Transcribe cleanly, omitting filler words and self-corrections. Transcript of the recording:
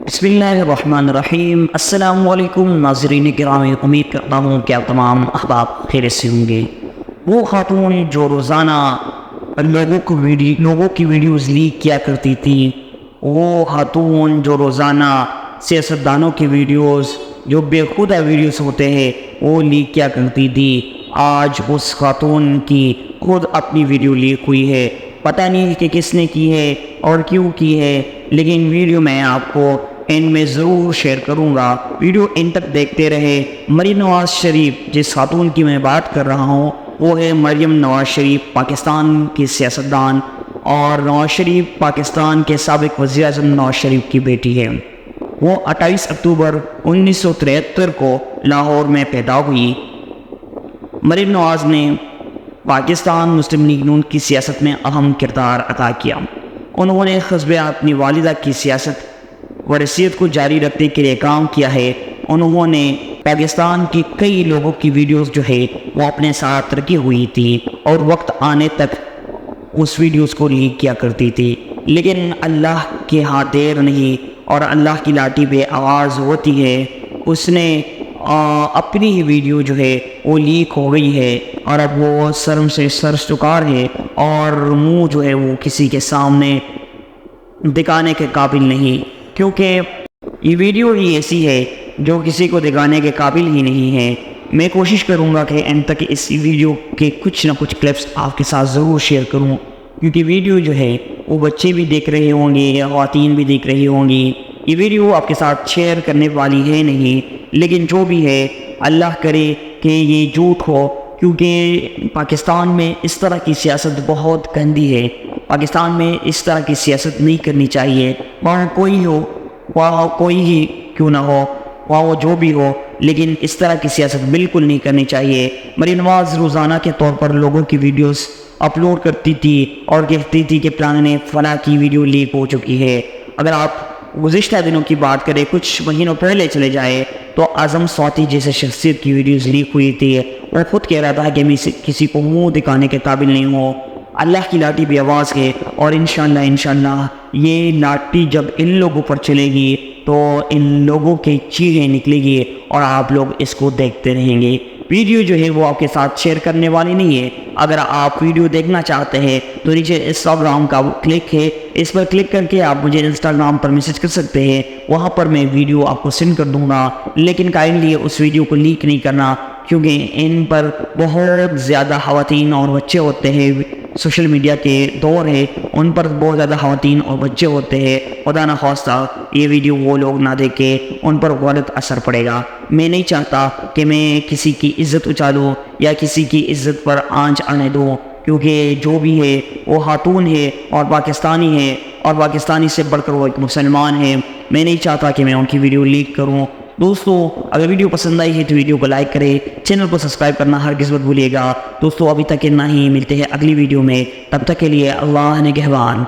بسم اللہ الرحمن الرحیم۔ السلام علیکم ناظرین گرامی، امید کرتا ہوں کہ آپ تمام احباب خیریت سے ہوں گے۔ وہ خاتون جو روزانہ لوگوں کی ویڈیوز لیک کیا کرتی تھی، وہ خاتون جو روزانہ سیاستدانوں کی ویڈیوز جو بے خودہ ویڈیوز ہوتے ہیں وہ لیک کیا کرتی تھی، آج اس خاتون کی خود اپنی ویڈیو لیک ہوئی ہے۔ پتہ نہیں کہ کس نے کی ہے اور کیوں کی ہے، لیکن ویڈیو میں آپ کو ان میں ضرور شیئر کروں گا۔ ویڈیو ان تک دیکھتے رہے۔ مریم نواز شریف، جس خاتون کی میں بات کر رہا ہوں وہ ہے مریم نواز شریف، پاکستان کی سیاستدان، اور نواز شریف پاکستان کے سابق وزیر اعظم نواز شریف کی بیٹی ہے۔ وہ 28 اکتوبر 1973 کو لاہور میں پیدا ہوئی۔ مریم نواز نے پاکستان مسلم لیگ نون کی سیاست میں اہم کردار ادا کیا۔ انہوں نے حسب اپنی والدہ کی سیاست ورثیت کو جاری رکھنے کے لیے کام کیا ہے۔ انہوں نے پاکستان کی کئی لوگوں کی ویڈیوز جو ہے وہ اپنے ساتھ رکھی ہوئی تھی اور وقت آنے تک اس ویڈیوز کو لیک کیا کرتی تھی، لیکن اللہ کے ہاتھ دیر نہیں اور اللہ کی لاٹھی بے آواز ہوتی ہے۔ اس نے اپنی ہی ویڈیو جو ہے وہ لیک ہو گئی ہے اور اب وہ شرم سے سرشکار ہے اور منہ جو ہے وہ کسی کے سامنے دکھانے کے قابل نہیں، کیونکہ یہ ویڈیو ہی ایسی ہے جو کسی کو دکھانے کے قابل ہی نہیں ہے۔ میں کوشش کروں گا کہ اینڈ تک اس ویڈیو کے کچھ نہ کچھ کلپس آپ کے ساتھ ضرور شیئر کروں، کیونکہ ویڈیو جو ہے وہ بچے بھی دیکھ رہے ہوں گے یا خواتین بھی دیکھ رہی ہوں گی۔ یہ ویڈیو آپ کے ساتھ شیئر کرنے والی ہے نہیں، لیکن جو بھی ہے اللہ کرے کہ یہ جھوٹ ہو، کیونکہ پاکستان میں اس طرح کی سیاست بہت گندی ہے۔ پاکستان میں اس طرح کی سیاست نہیں کرنی چاہیے، وہاں کوئی ہو، وہاں کوئی ہی کیوں نہ ہو، وہاں وہ جو بھی ہو، لیکن اس طرح کی سیاست بالکل نہیں کرنی چاہیے۔ مریم نواز روزانہ کے طور پر لوگوں کی ویڈیوز اپلوڈ کرتی تھی اور کہتی تھی کہ پرانے فلاں کی ویڈیو لیک ہو چکی ہے۔ اگر آپ گزشتہ دنوں کی بات کریں، کچھ مہینوں پہلے چلے جائے تو اعظم سواتی جیسے شخصیت کی ویڈیوز لیک ہوئی تھی۔ وہ خود کہہ رہا تھا کہ میں کسی کو منہ دکھانے کے قابل نہیں ہوں، اللہ کی لاٹھی بے آواز ہے، اور انشاءاللہ یہ لاٹھی جب ان لوگوں پر چلے گی تو ان لوگوں کے چیخیں نکلے گی اور آپ لوگ اس کو دیکھتے رہیں گے۔ ویڈیو جو ہے وہ آپ کے ساتھ شیئر کرنے والی نہیں ہے۔ اگر آپ ویڈیو دیکھنا چاہتے ہیں تو نیچے انسٹاگرام کا کلک ہے، اس پر کلک کر کے آپ مجھے انسٹاگرام پر میسج کر سکتے ہیں، وہاں پر میں ویڈیو آپ کو سینڈ کر دوں گا، لیکن کائنڈلی اس ویڈیو کو لیک نہیں کرنا، کیونکہ ان پر بہت زیادہ خواتین اور بچے ہوتے ہیں۔ سوشل میڈیا کے دور ہے، ان پر بہت زیادہ خواتین اور بچے ہوتے ہیں۔ خدا نہ خواستہ یہ ویڈیو وہ لوگ نہ دیکھیں، ان پر غلط اثر پڑے گا۔ میں نہیں چاہتا کہ میں کسی کی عزت اچالوں یا کسی کی عزت پر آنچ آنے دوں، کیونکہ جو بھی ہے وہ خاتون ہے اور پاکستانی ہے، اور پاکستانی سے بڑھ کر وہ ایک مسلمان ہے۔ میں نہیں چاہتا کہ میں ان کی ویڈیو لیک کروں۔ دوستو، اگر ویڈیو پسند آئی ہے تو ویڈیو کو لائک کریں، چینل کو سبسکرائب کرنا ہرگز مت بھولیے گا۔ دوستو، ابھی تک اتنا ہی، ملتے ہیں اگلی ویڈیو میں، تب تک کے لیے اللہ نگہبان۔